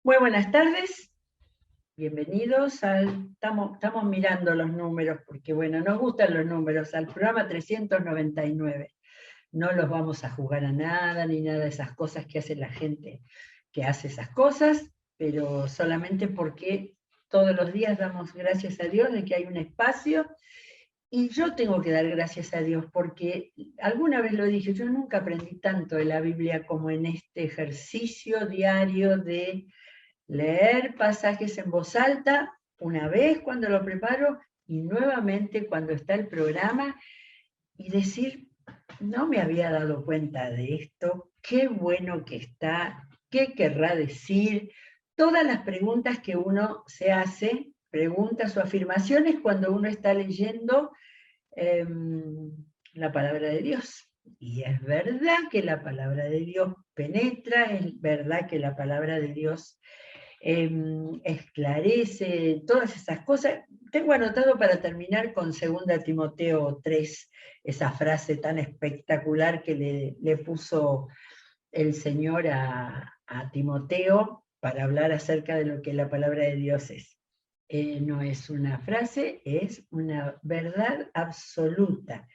Muy buenas tardes, bienvenidos estamos mirando los números, porque bueno, nos gustan los números, al programa 399. No los vamos a jugar a nada, ni nada de esas cosas que hace la gente que hace esas cosas, pero solamente porque todos los días damos gracias a Dios de que hay un espacio, y yo tengo que dar gracias a Dios, porque alguna vez lo dije, yo nunca aprendí tanto de la Biblia como en este ejercicio diario de leer pasajes en voz alta, una vez cuando lo preparo y nuevamente cuando está el programa, y decir, no me había dado cuenta de esto, qué bueno que está, qué querrá decir, todas las preguntas que uno se hace, preguntas o afirmaciones cuando uno está leyendo eh, la palabra de Dios. Y es verdad que la palabra de Dios penetra, es verdad que la palabra de Dios esclarece todas esas cosas. Tengo anotado para terminar con 2 Timoteo 3, esa frase tan espectacular que le puso el Señor a Timoteo para hablar acerca de lo que la palabra de Dios es. No es una frase, es una verdad absoluta.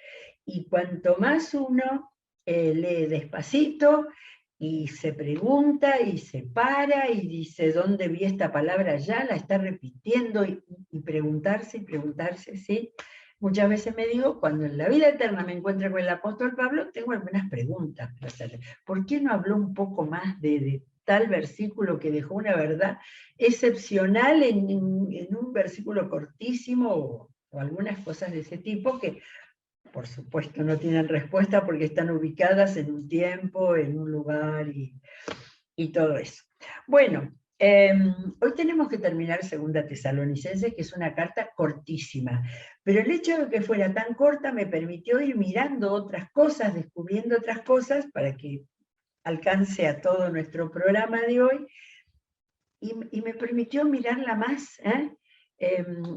Y cuanto más uno lee despacito y se pregunta y se para y dice, ¿dónde vi esta palabra ya? La está repitiendo y preguntarse, ¿sí? Muchas veces me digo, cuando en la vida eterna me encuentre con el apóstol Pablo, tengo algunas preguntas para hacerle. ¿Por qué no habló un poco más de tal versículo que dejó una verdad excepcional en un versículo cortísimo o algunas cosas de ese tipo que por supuesto no tienen respuesta porque están ubicadas en un tiempo, en un lugar y todo eso? Bueno, hoy tenemos que terminar 2 Tesalonicenses, que es una carta cortísima, pero el hecho de que fuera tan corta me permitió ir mirando otras cosas, descubriendo otras cosas para que alcance a todo nuestro programa de hoy, y me permitió mirarla más.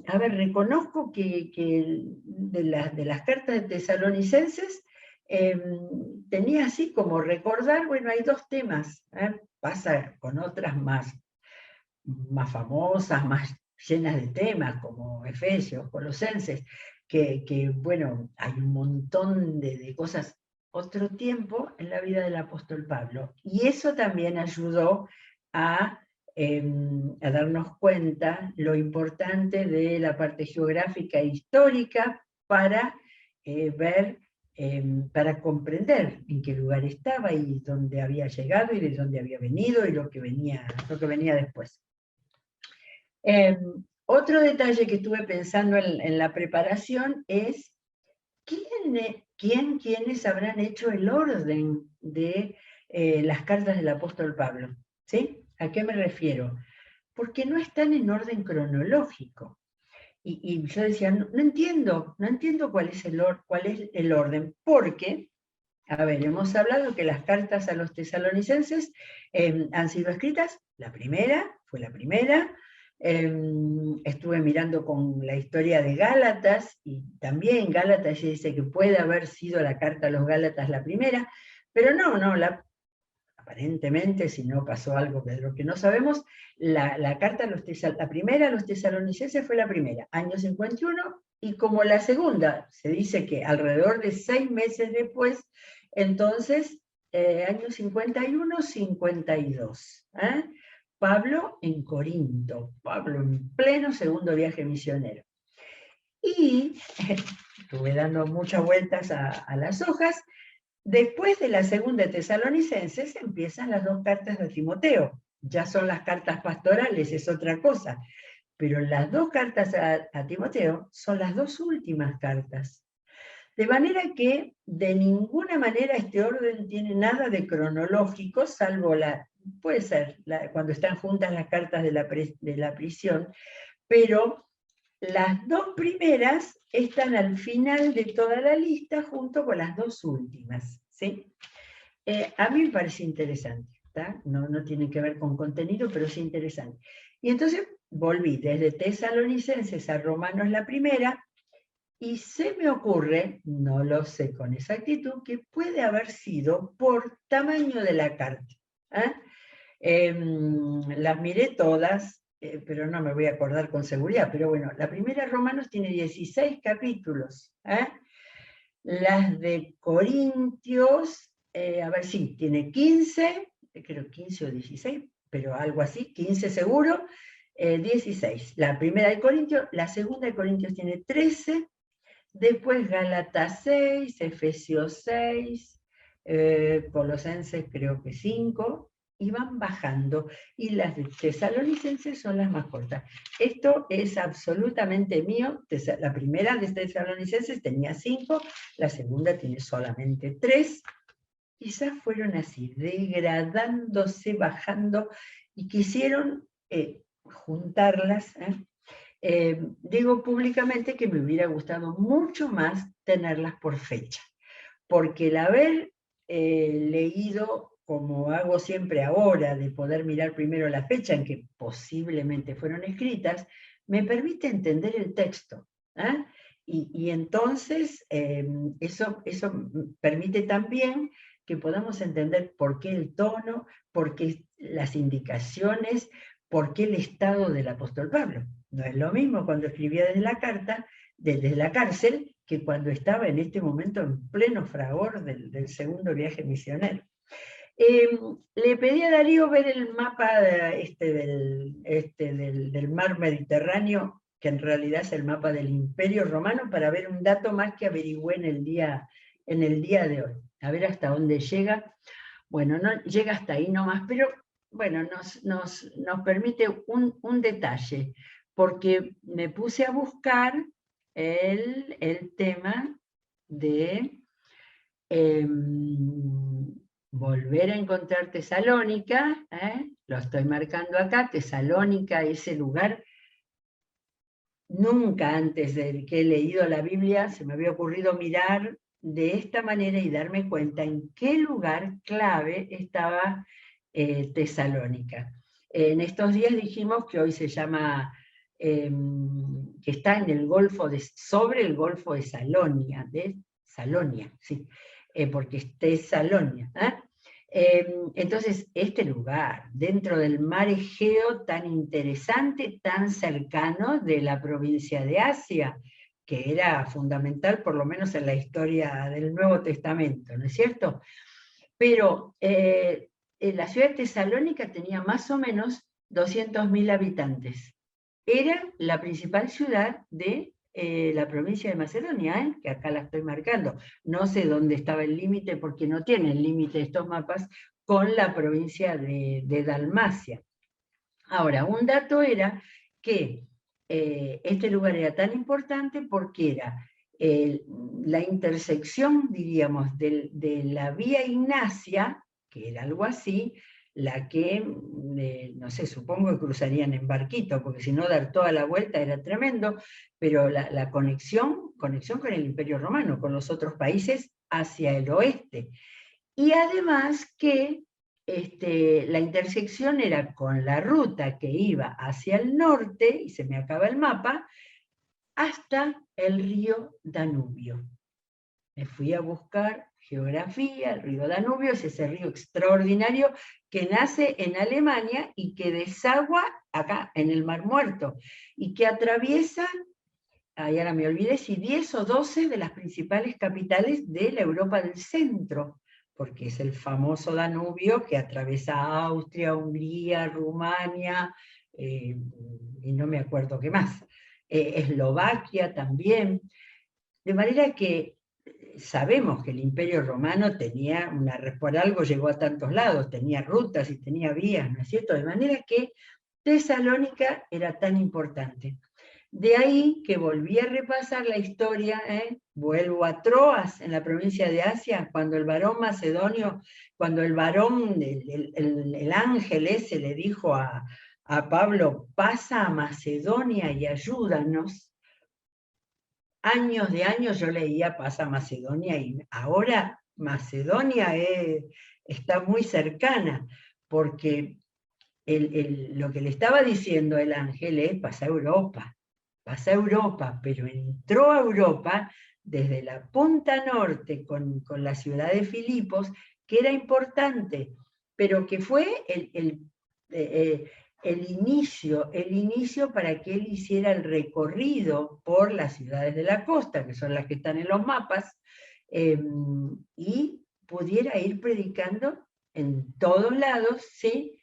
A ver, reconozco que de las cartas de Tesalonicenses tenía así como recordar, bueno, hay 2 temas, pasa con otras más famosas, más llenas de temas, como Efesios, Colosenses, que bueno, hay un montón de cosas, otro tiempo en la vida del apóstol Pablo, y eso también ayudó a darnos cuenta lo importante de la parte geográfica e histórica para ver, para comprender en qué lugar estaba y dónde había llegado y de dónde había venido y lo que venía después. Otro detalle que estuve pensando en la preparación es quiénes habrán hecho el orden de las cartas del apóstol Pablo. ¿Sí? ¿A qué me refiero? Porque no están en orden cronológico. Y yo decía, no entiendo cuál es el orden, porque, a ver, hemos hablado que las cartas a los tesalonicenses han sido escritas, fue la primera, estuve mirando con la historia de Gálatas, y también Gálatas dice que puede haber sido la carta a los Gálatas la primera, pero no, aparentemente, si no pasó algo de lo que no sabemos, la carta a la primera a los tesalonicenses fue la primera, año 51, y como la segunda, se dice que alrededor de 6 meses después, entonces, año 51, 52. Pablo en Corinto, Pablo en pleno segundo viaje misionero. Y estuve dando muchas vueltas a las hojas. Después de la segunda Tesalonicenses empiezan las 2 cartas de Timoteo. Ya son las cartas pastorales, es otra cosa. Pero las 2 cartas a Timoteo son las 2 últimas cartas. De manera que de ninguna manera este orden tiene nada de cronológico, salvo puede ser cuando están juntas las cartas de la prisión, pero las 2 primeras están al final de toda la lista junto con las 2 últimas, ¿sí? A mí me parece interesante, no tiene que ver con contenido, pero sí interesante. Y entonces volví desde Tesalonicenses a Romanos la primera, y se me ocurre, no lo sé con exactitud, que puede haber sido por tamaño de la carta. Las miré todas, pero no me voy a acordar con seguridad, pero bueno, la primera de Romanos tiene 16 capítulos, ¿eh? Las de Corintios, a ver si tiene 15, creo 15 o 16, pero algo así, 15 seguro, 16. La primera de Corintios, la segunda de Corintios tiene 13, después Gálatas 6, Efesios 6, Colosenses creo que 5, y van bajando, y las de Tesalonicenses son las más cortas. Esto es absolutamente mío. La primera de Tesalonicenses tenía 5, la segunda tiene solamente 3, quizás fueron así, degradándose, bajando, y quisieron juntarlas. Digo públicamente que me hubiera gustado mucho más tenerlas por fecha, porque el haber leído, como hago siempre ahora, de poder mirar primero la fecha en que posiblemente fueron escritas, me permite entender el texto. ¿Eh? Y entonces eso permite también que podamos entender por qué el tono, por qué las indicaciones, por qué el estado del apóstol Pablo. No es lo mismo cuando escribía desde la carta, desde la cárcel, que cuando estaba en este momento en pleno fragor del segundo viaje misionero. Le pedí a Darío ver el mapa del mar Mediterráneo, que en realidad es el mapa del Imperio Romano, para ver un dato más que averigüé en el día de hoy. A ver hasta dónde llega. Bueno, no llega hasta ahí nomás, pero bueno, nos permite un detalle, porque me puse a buscar el tema de volver a encontrar Tesalónica, lo estoy marcando acá. Tesalónica, ese lugar, nunca antes de que he leído la Biblia se me había ocurrido mirar de esta manera y darme cuenta en qué lugar clave estaba Tesalónica. En estos días dijimos que hoy se llama, que está en el Golfo sobre el Golfo de Salonia, sí, porque es Tesalonia. Entonces, este lugar, dentro del mar Egeo tan interesante, tan cercano de la provincia de Asia, que era fundamental por lo menos en la historia del Nuevo Testamento, ¿no es cierto? Pero la ciudad de Tesalónica tenía más o menos 200.000 habitantes. Era la principal ciudad de la provincia de Macedonia, que acá la estoy marcando. No sé dónde estaba el límite, porque no tienen límite estos mapas con la provincia de Dalmacia. Ahora, un dato era que este lugar era tan importante porque era la intersección, diríamos, de la vía Ignacia, que era algo así, la que, no sé, supongo que cruzarían en barquito, porque si no dar toda la vuelta era tremendo, pero la conexión con el Imperio Romano, con los otros países hacia el oeste. Y además que la intersección era con la ruta que iba hacia el norte, y se me acaba el mapa, hasta el río Danubio. Me fui a buscar geografía. El río Danubio es ese río extraordinario que nace en Alemania y que desagua acá, en el Mar Muerto, y que atraviesa, ahora me olvidé, si 10 o 12 de las principales capitales de la Europa del centro, porque es el famoso Danubio que atraviesa Austria, Hungría, Rumania, y no me acuerdo qué más, Eslovaquia también. De manera que sabemos que el Imperio Romano tenía por algo llegó a tantos lados, tenía rutas y tenía vías, ¿no es cierto? De manera que Tesalónica era tan importante. De ahí que volví a repasar la historia, vuelvo a Troas, en la provincia de Asia, cuando el varón macedonio, cuando el varón, el ángel ese le dijo a Pablo, pasa a Macedonia y ayúdanos. Años de años yo leía pasa a Macedonia, y ahora Macedonia está muy cercana, porque lo que le estaba diciendo el ángel es pasa a Europa, pero entró a Europa desde la punta norte con la ciudad de Filipos, que era importante, pero que fue el inicio para que él hiciera el recorrido por las ciudades de la costa, que son las que están en los mapas, y pudiera ir predicando en todos lados, ¿sí?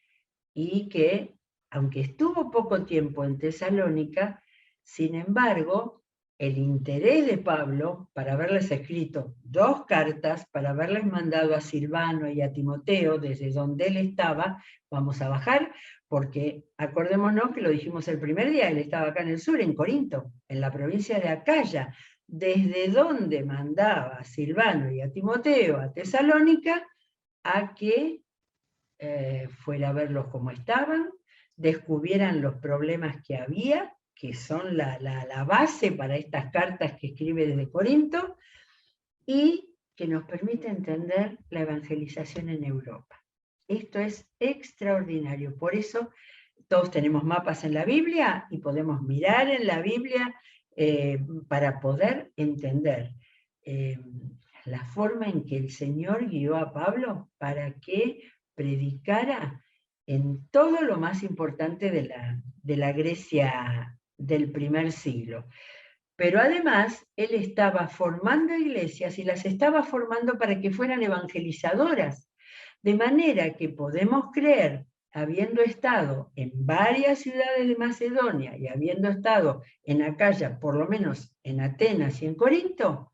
Y que, aunque estuvo poco tiempo en Tesalónica, sin embargo, el interés de Pablo para haberles escrito 2 cartas, para haberles mandado a Silvano y a Timoteo desde donde él estaba, vamos a bajar, porque acordémonos que lo dijimos el primer día, él estaba acá en el sur, en Corinto, en la provincia de Acaya, desde donde mandaba a Silvano y a Timoteo a Tesalónica, a que fuera a verlos como estaban, descubrieran los problemas que había, que son la base para estas cartas que escribe desde Corinto, y que nos permite entender la evangelización en Europa. Esto es extraordinario, por eso todos tenemos mapas en la Biblia y podemos mirar en la Biblia para poder entender la forma en que el Señor guió a Pablo para que predicara en todo lo más importante de la Grecia del primer siglo. Pero además, él estaba formando iglesias y las estaba formando para que fueran evangelizadoras. De manera que podemos creer, habiendo estado en varias ciudades de Macedonia y habiendo estado en Acaya, por lo menos en Atenas y en Corinto,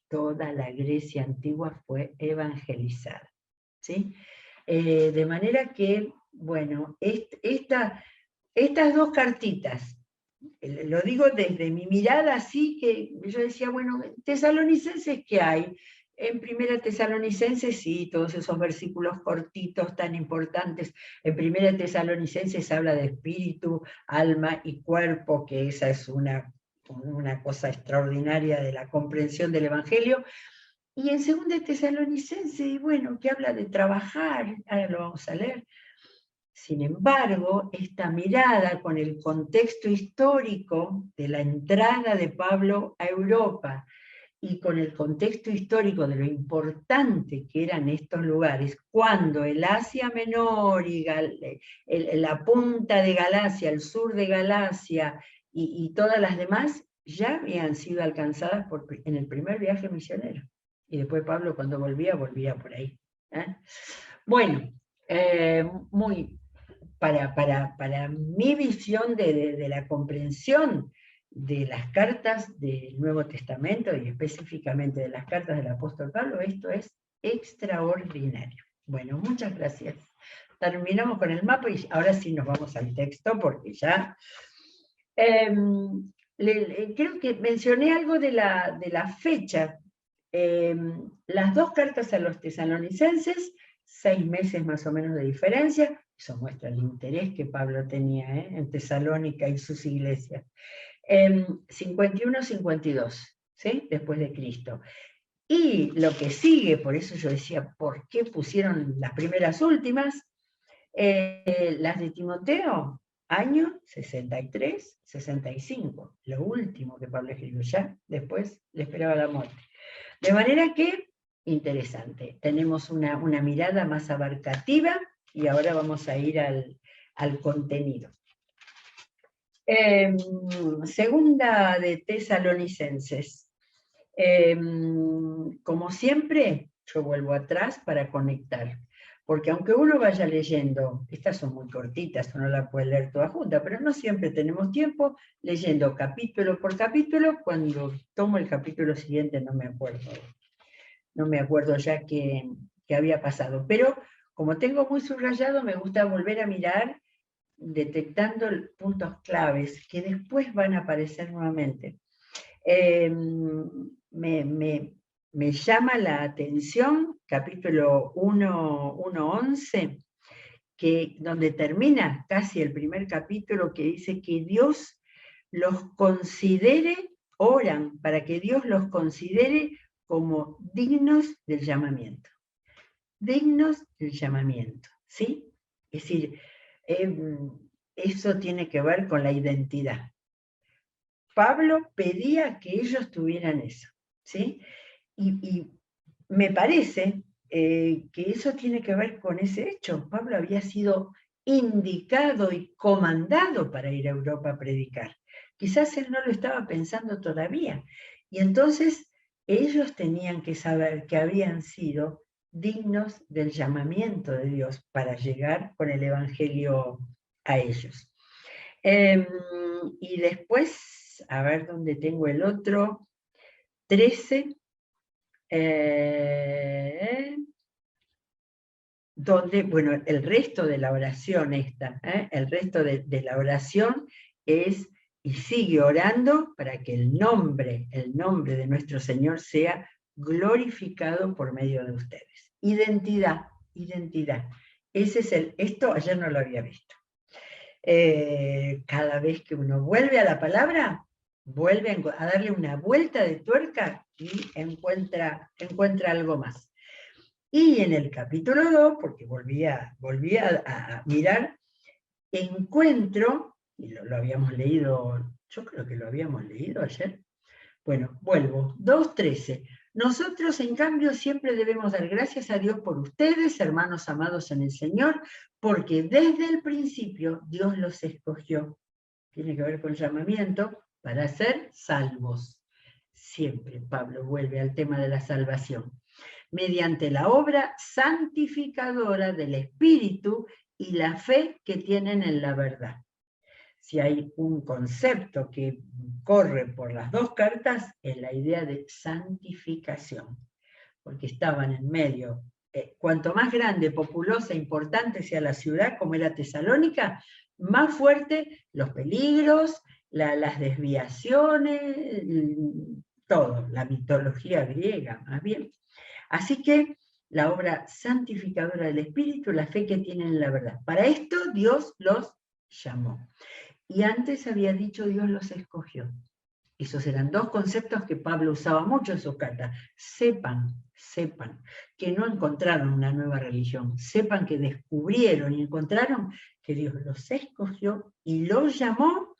toda la Grecia antigua fue evangelizada, ¿sí? De manera que, bueno, estas 2 cartitas, lo digo desde mi mirada así, que yo decía, bueno, tesalonicenses, ¿qué hay? En Primera Tesalonicenses, sí, todos esos versículos cortitos tan importantes. En Primera Tesalonicenses habla de espíritu, alma y cuerpo, que esa es una cosa extraordinaria de la comprensión del Evangelio. Y en Segunda Tesalonicenses, bueno, que habla de trabajar, ahora lo vamos a leer. Sin embargo, esta mirada con el contexto histórico de la entrada de Pablo a Europa y con el contexto histórico de lo importante que eran estos lugares, cuando el Asia Menor y la punta de Galacia, el sur de Galacia y todas las demás ya habían sido alcanzadas en el primer viaje misionero. Y después Pablo, cuando volvía por ahí. Bueno, para mi visión de la comprensión de las cartas del Nuevo Testamento y específicamente de las cartas del apóstol Pablo, esto es extraordinario. Bueno, muchas gracias. Terminamos con el mapa y ahora sí nos vamos al texto porque ya... creo que mencioné algo de la fecha. Las 2 cartas a los tesalonicenses, 6 meses más o menos de diferencia. Eso muestra el interés que Pablo tenía en Tesalónica y sus iglesias. 51-52, ¿sí? Después de Cristo. Y lo que sigue, por eso yo decía, ¿por qué pusieron las primeras últimas? Las de Timoteo, año 63-65, lo último que Pablo escribió, ya después le esperaba la muerte. De manera que, interesante, tenemos una mirada más abarcativa y ahora vamos a ir al contenido. Segunda de Tesalonicenses. Como siempre, yo vuelvo atrás para conectar, porque aunque uno vaya leyendo, estas son muy cortitas, uno la puede leer toda junta, pero no siempre tenemos tiempo leyendo capítulo por capítulo. Cuando tomo el capítulo siguiente no me acuerdo ya qué había pasado, pero como tengo muy subrayado, me gusta volver a mirar detectando puntos claves que después van a aparecer nuevamente. Me llama la atención, capítulo 1:11, donde termina casi el primer capítulo, que dice que Dios los considere, oran para que Dios los considere como dignos del llamamiento. Dignos del llamamiento, ¿sí? Es decir, eso tiene que ver con la identidad. Pablo pedía que ellos tuvieran eso, ¿sí? Y me parece que eso tiene que ver con ese hecho. Pablo había sido indicado y comandado para ir a Europa a predicar. Quizás él no lo estaba pensando todavía. Y entonces ellos tenían que saber que habían sido dignos del llamamiento de Dios para llegar con el Evangelio a ellos. Y después, a ver dónde tengo el otro, 13, donde, bueno, el resto de la oración el resto de la oración es, y sigue orando para que el nombre de nuestro Señor sea glorificado por medio de ustedes. Identidad. Ese es esto ayer no lo había visto. Cada vez que uno vuelve a la palabra, vuelve a darle una vuelta de tuerca y encuentra algo más. Y en el capítulo 2, porque volví a mirar, encuentro, y lo habíamos leído, yo creo que lo habíamos leído ayer. Bueno, vuelvo, 2:13. Nosotros, en cambio, siempre debemos dar gracias a Dios por ustedes, hermanos amados en el Señor, porque desde el principio Dios los escogió. Tiene que ver con el llamamiento para ser salvos. Siempre Pablo vuelve al tema de la salvación. Mediante la obra santificadora del Espíritu y la fe que tienen en la verdad. Si hay un concepto que corre por las dos cartas, es la idea de santificación, porque estaban en medio. Cuanto más grande, populosa, importante sea la ciudad, como era Tesalónica, más fuerte los peligros, las desviaciones, todo, la mitología griega, más bien. Así que la obra santificadora del Espíritu, la fe que tienen en la verdad. Para esto Dios los llamó. Y antes había dicho Dios los escogió. Esos eran dos conceptos que Pablo usaba mucho en sus cartas. Sepan que no encontraron una nueva religión. Sepan que descubrieron y encontraron que Dios los escogió y los llamó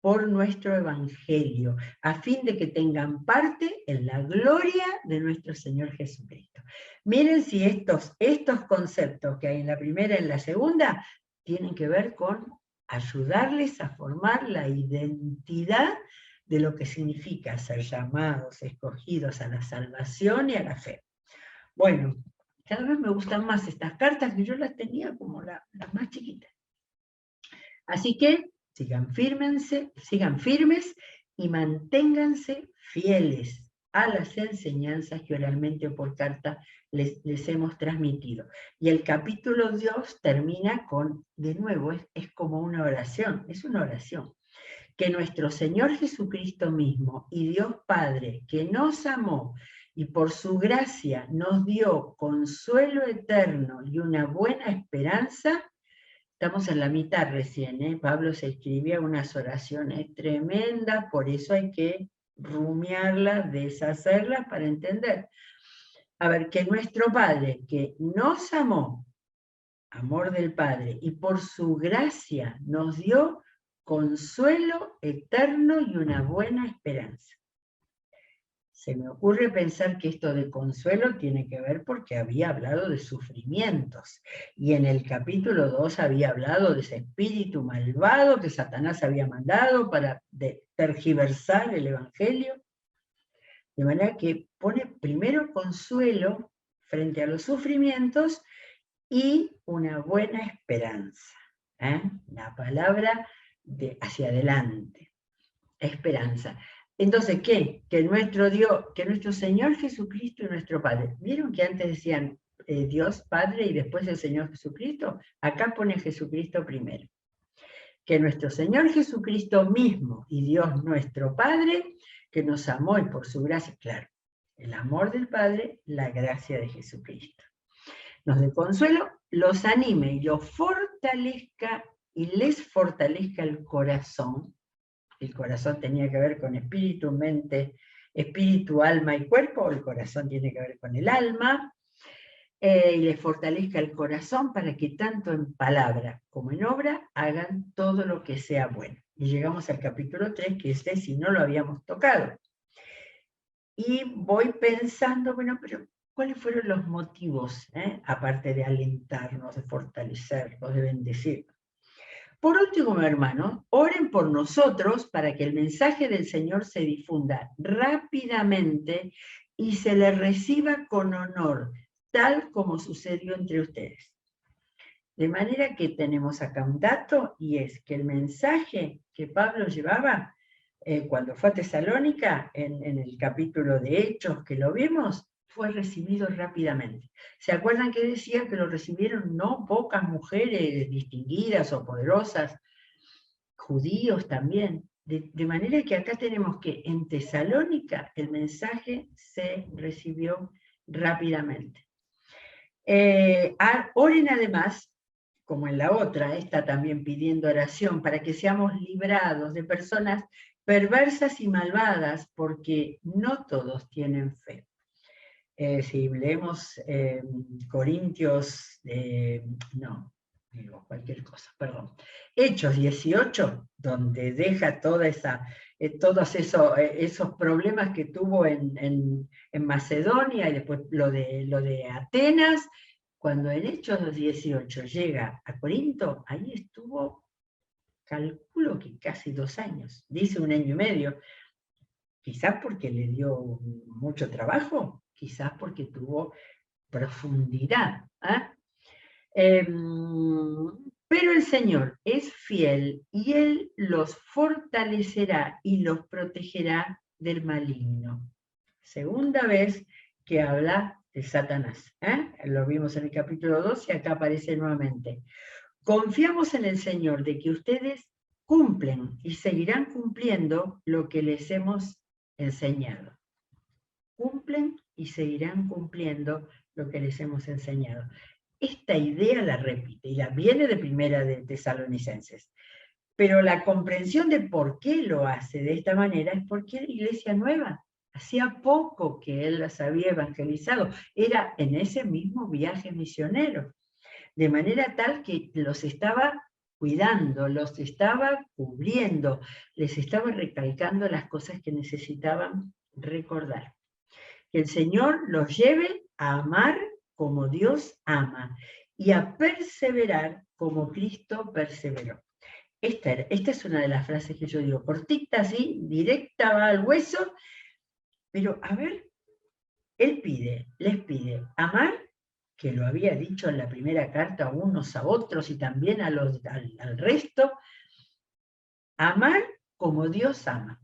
por nuestro Evangelio, a fin de que tengan parte en la gloria de nuestro Señor Jesucristo. Miren si estos conceptos que hay en la primera y en la segunda tienen que ver con ayudarles a formar la identidad de lo que significa ser llamados, escogidos a la salvación y a la fe. Bueno, cada vez me gustan más estas cartas, que yo las tenía como las más chiquitas. Así que sigan firmes y manténganse fieles a las enseñanzas que oralmente o por carta les hemos transmitido. Y el capítulo 2 termina con, de nuevo, es como una oración, es una oración. Que nuestro Señor Jesucristo mismo y Dios Padre, que nos amó y por su gracia nos dio consuelo eterno y una buena esperanza. Estamos en la mitad recién, Pablo se escribía unas oraciones tremendas, por eso hay que rumiarlas, deshacerlas para entender. A ver, que nuestro Padre, que nos amó, amor del Padre, y por su gracia nos dio consuelo eterno y una buena esperanza. Se me ocurre pensar que esto de consuelo tiene que ver porque había hablado de sufrimientos, y en el capítulo 2 había hablado de ese espíritu malvado que Satanás había mandado para tergiversar el Evangelio, de manera que pone primero consuelo frente a los sufrimientos y una buena esperanza. La palabra de hacia adelante, esperanza. Entonces, ¿qué? Que nuestro Señor Jesucristo y nuestro Padre. ¿Vieron que antes decían Dios Padre y después el Señor Jesucristo? Acá pone Jesucristo primero. Que nuestro Señor Jesucristo mismo y Dios nuestro Padre, que nos amó y por su gracia, claro, el amor del Padre, la gracia de Jesucristo. Nos dé consuelo, los anime y los fortalezca y les fortalezca el corazón. El corazón tenía que ver con espíritu, mente, espíritu, alma y cuerpo, el corazón tiene que ver con el alma, y les fortalezca el corazón para que tanto en palabra como en obra hagan todo lo que sea bueno. Y llegamos al capítulo 3, que si no lo habíamos tocado. Y voy pensando, bueno, pero ¿Cuáles fueron los motivos, aparte de alentarnos, de fortalecernos, de bendecirnos? Por último, hermanos, oren por nosotros para que el mensaje del Señor se difunda rápidamente y se le reciba con honor, tal como sucedió entre ustedes. De manera que tenemos acá un dato, y es que el mensaje que Pablo llevaba cuando fue a Tesalónica, en el capítulo de Hechos que lo vimos, fue recibido rápidamente. ¿Se acuerdan que decía que lo recibieron no pocas mujeres distinguidas o poderosas, judíos también? De manera que acá tenemos que en Tesalónica el mensaje se recibió rápidamente. Oren además, como en la otra, esta también pidiendo oración, para que seamos librados de personas perversas y malvadas, porque no todos tienen fe. Si leemos Corintios, digo cualquier cosa, perdón, Hechos 18, donde deja toda todos esos problemas que tuvo en Macedonia, y después lo de Atenas. Cuando en Hechos 18 llega a Corinto, ahí estuvo, calculo que casi 2 años, dice 1 año y medio, quizás porque le dio mucho trabajo, quizás porque tuvo profundidad. Pero el Señor es fiel y Él los fortalecerá y los protegerá del maligno. Segunda vez que habla de Satanás. Lo vimos en el capítulo 2 y acá aparece nuevamente. Confiamos en el Señor de que ustedes cumplen y seguirán cumpliendo lo que les hemos enseñado. Cumplen y seguirán cumpliendo lo que les hemos enseñado. Esta idea la repite y la viene de Primera de Tesalonicenses. Pero la comprensión de por qué lo hace de esta manera es porque era iglesia nueva. Hacía poco que él las había evangelizado. Era en ese mismo viaje misionero. De manera tal que los estaba cuidando, los estaba cubriendo, les estaba recalcando las cosas que necesitaban recordar. Que el Señor los lleve a amar como Dios ama y a perseverar como Cristo perseveró. Esta es una de las frases que yo digo, cortita así, directa, va al hueso, pero a ver, él les pide amar, que lo había dicho en la primera carta a unos a otros y también al resto, amar como Dios ama.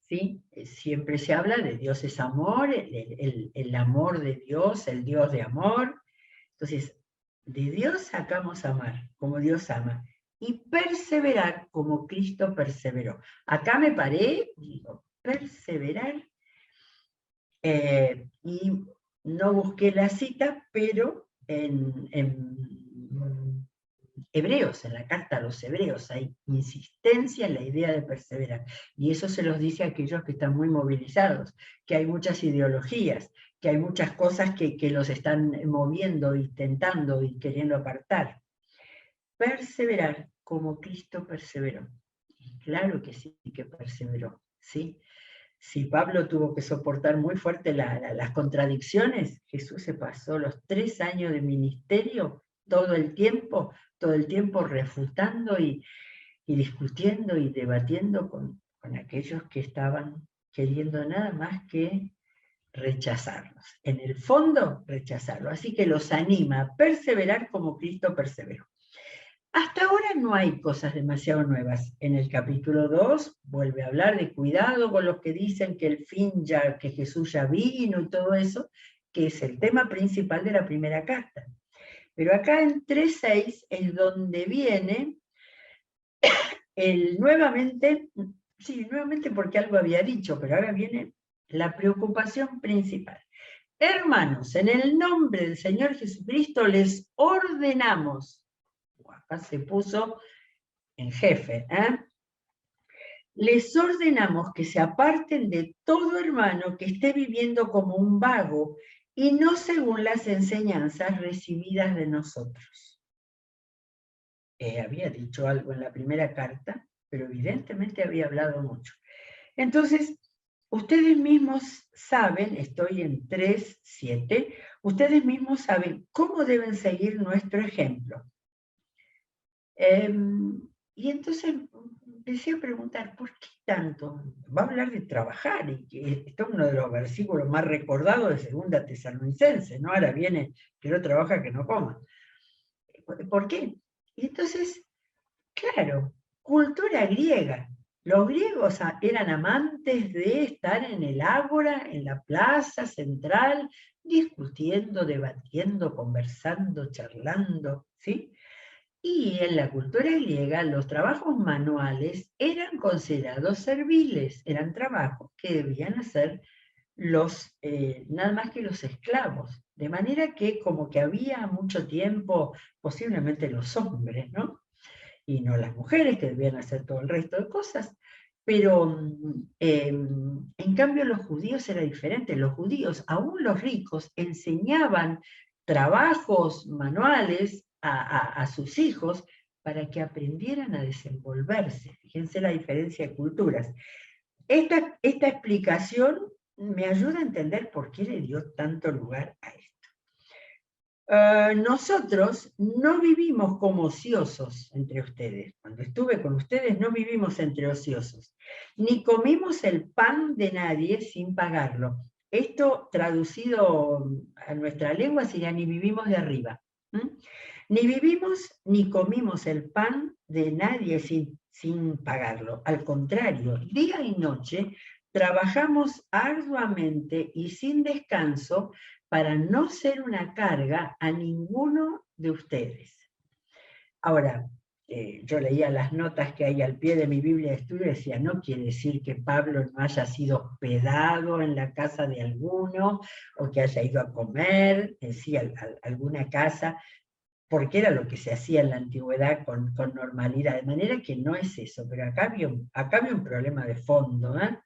¿Sí? Siempre se habla de Dios es amor, el amor de Dios, el Dios de amor. Entonces, de Dios sacamos amar, como Dios ama, y perseverar como Cristo perseveró. Acá me paré, digo, perseverar, y no busqué la cita, pero en Hebreos, en la carta a los Hebreos, hay insistencia en la idea de perseverar. Y eso se los dice a aquellos que están muy movilizados, que hay muchas ideologías, que hay muchas cosas que los están moviendo y tentando y queriendo apartar. Perseverar como Cristo perseveró. Y claro que sí, que perseveró, ¿sí? Si Pablo tuvo que soportar muy fuerte las contradicciones, Jesús se pasó los 3 años de ministerio, todo el tiempo refutando y discutiendo y debatiendo con aquellos que estaban queriendo nada más que rechazarlos. En el fondo, rechazarlo. Así que los anima a perseverar como Cristo perseveró. Hasta ahora no hay cosas demasiado nuevas. En el capítulo 2 vuelve a hablar de cuidado con los que dicen que el fin ya, que Jesús ya vino y todo eso, que es el tema principal de la primera carta. Pero acá en 3.6 es donde viene nuevamente porque algo había dicho, pero ahora viene la preocupación principal. Hermanos, en el nombre del Señor Jesucristo les ordenamos, acá se puso en jefe, les ordenamos que se aparten de todo hermano que esté viviendo como un vago y no según las enseñanzas recibidas de nosotros. Había dicho algo en la primera carta, pero evidentemente había hablado mucho. Entonces, ustedes mismos saben, estoy en 3:7, ustedes mismos saben cómo deben seguir nuestro ejemplo. Y entonces empecé a preguntar, ¿por qué tanto? Va a hablar de trabajar, y que esto es uno de los versículos más recordados de Segunda Tesalonicenses, ¿no? Ahora viene, que no trabaja, que no coma. ¿Por qué? Y entonces, claro, cultura griega. Los griegos eran amantes de estar en el ágora, en la plaza central, discutiendo, debatiendo, conversando, charlando, ¿sí? Y en la cultura griega los trabajos manuales eran considerados serviles, eran trabajos que debían hacer nada más que los esclavos. De manera que como que había mucho tiempo, posiblemente los hombres, ¿no? Y no las mujeres, que debían hacer todo el resto de cosas. Pero en cambio los judíos era diferente. Los judíos, aún los ricos, enseñaban trabajos manuales a sus hijos para que aprendieran a desenvolverse. Fíjense la diferencia de culturas. Esta explicación me ayuda a entender por qué le dio tanto lugar a esto. Nosotros no vivimos como ociosos entre ustedes. Cuando estuve con ustedes no vivimos entre ociosos, ni comimos el pan de nadie sin pagarlo. Esto traducido a nuestra lengua sería ni vivimos de arriba. Ni vivimos ni comimos el pan de nadie sin pagarlo. Al contrario, día y noche trabajamos arduamente y sin descanso para no ser una carga a ninguno de ustedes. Ahora, yo leía las notas que hay al pie de mi Biblia de estudio y decía, no quiere decir que Pablo no haya sido hospedado en la casa de alguno, o que haya ido a comer, sí, a alguna casa, porque era lo que se hacía en la antigüedad con normalidad, de manera que no es eso, pero acá había un problema de fondo, ¿eh?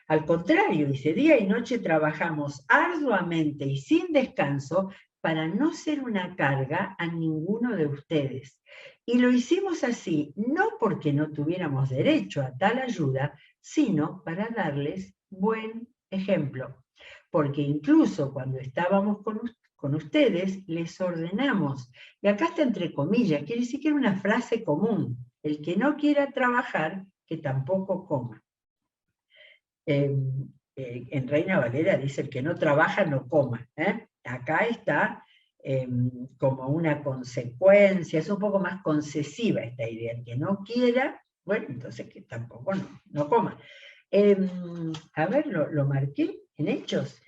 Al contrario, dice, día y noche trabajamos arduamente y sin descanso para no ser una carga a ninguno de ustedes. Y lo hicimos así, no porque no tuviéramos derecho a tal ayuda, sino para darles buen ejemplo. Porque incluso cuando estábamos con ustedes, les ordenamos, y acá está entre comillas, quiere decir que era una frase común, el que no quiera trabajar, que tampoco coma. En Reina Valera dice, el que no trabaja no coma. Acá está como una consecuencia, es un poco más concesiva esta idea, el que no quiera, bueno, entonces que tampoco no coma. A ver, lo marqué en Hechos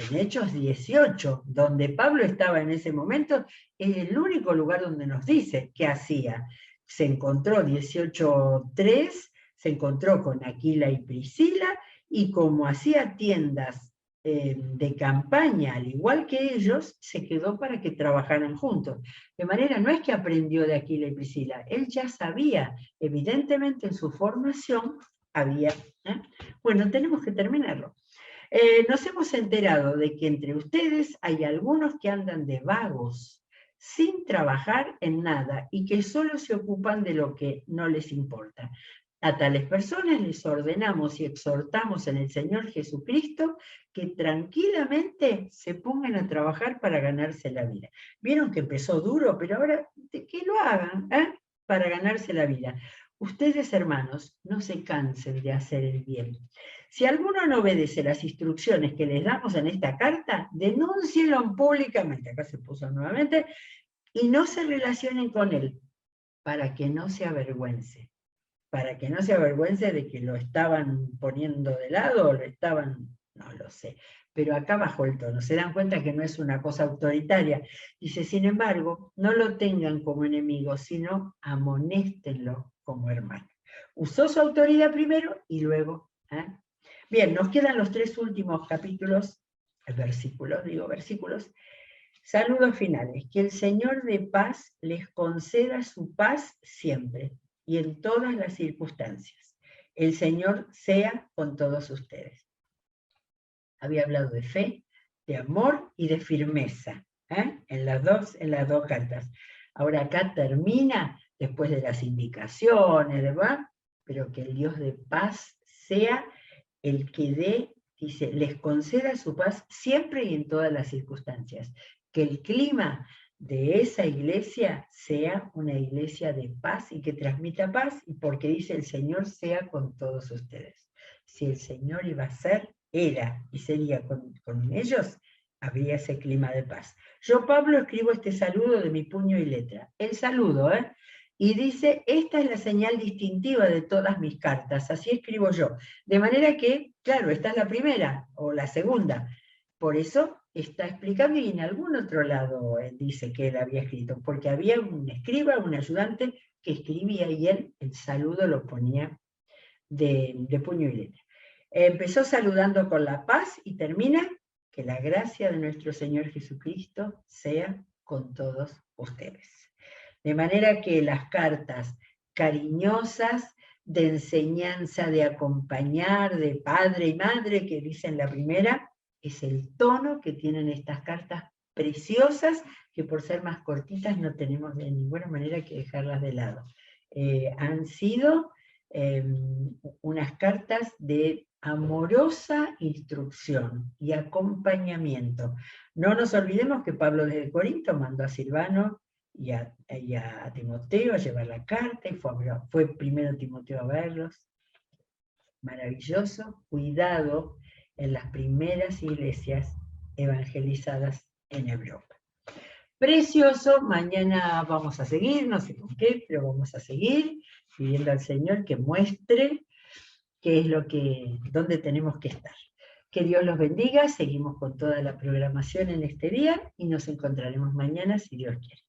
18, donde Pablo estaba en ese momento, es el único lugar donde nos dice qué hacía. Se encontró 18:3, se encontró con Aquila y Priscila, y como hacía tiendas de campaña, al igual que ellos, se quedó para que trabajaran juntos. De manera, no es que aprendió de Aquila y Priscila, él ya sabía, evidentemente en su formación había... Bueno, tenemos que terminarlo. Nos hemos enterado de que entre ustedes hay algunos que andan de vagos, sin trabajar en nada, y que solo se ocupan de lo que no les importa. A tales personas les ordenamos y exhortamos en el Señor Jesucristo que tranquilamente se pongan a trabajar para ganarse la vida. Vieron que empezó duro, pero ahora que lo hagan, para ganarse la vida. Ustedes, hermanos, no se cansen de hacer el bien. Si alguno no obedece las instrucciones que les damos en esta carta, denúncienlo públicamente, acá se puso nuevamente, y no se relacionen con él, para que no se avergüence. Para que no se avergüence de que lo estaban poniendo de lado o lo estaban, no lo sé. Pero acá bajó el tono, se dan cuenta que no es una cosa autoritaria. Dice, sin embargo, no lo tengan como enemigo, sino amonéstenlo como hermano. Usó su autoridad primero y luego. Bien, nos quedan los 3 últimos capítulos, versículos. Saludos finales. Que el Señor de paz les conceda su paz siempre y en todas las circunstancias. El Señor sea con todos ustedes. Había hablado de fe, de amor y de firmeza, en las dos cartas. Ahora acá termina, después de las indicaciones, ¿verdad? Pero que el Dios de paz sea el que dé dice, les conceda su paz siempre y en todas las circunstancias. Que el clima de esa iglesia sea una iglesia de paz y que transmita paz, y porque dice el Señor sea con todos ustedes. Si el Señor iba a ser, era y sería con ellos, habría ese clima de paz. Yo, Pablo, escribo este saludo de mi puño y letra. El saludo, y dice, esta es la señal distintiva de todas mis cartas, así escribo yo. De manera que, claro, esta es la primera o la segunda. Por eso está explicando, y en algún otro lado dice que él había escrito, porque había un escriba, un ayudante que escribía y él el saludo lo ponía de puño y letra. Empezó saludando con la paz y termina, que la gracia de nuestro Señor Jesucristo sea con todos ustedes. De manera que las cartas cariñosas, de enseñanza, de acompañar, de padre y madre, que dice en la primera, es el tono que tienen estas cartas preciosas, que por ser más cortitas no tenemos de ninguna manera que dejarlas de lado. Han sido unas cartas de amorosa instrucción y acompañamiento. No nos olvidemos que Pablo desde Corinto mandó a Silvano y a Timoteo a llevar la carta, y fue primero Timoteo a verlos. Maravilloso, cuidado en las primeras iglesias evangelizadas en Europa. Precioso, mañana vamos a seguir, no sé con qué, pero vamos a seguir pidiendo al Señor que muestre qué es dónde tenemos que estar. Que Dios los bendiga, seguimos con toda la programación en este día y nos encontraremos mañana si Dios quiere.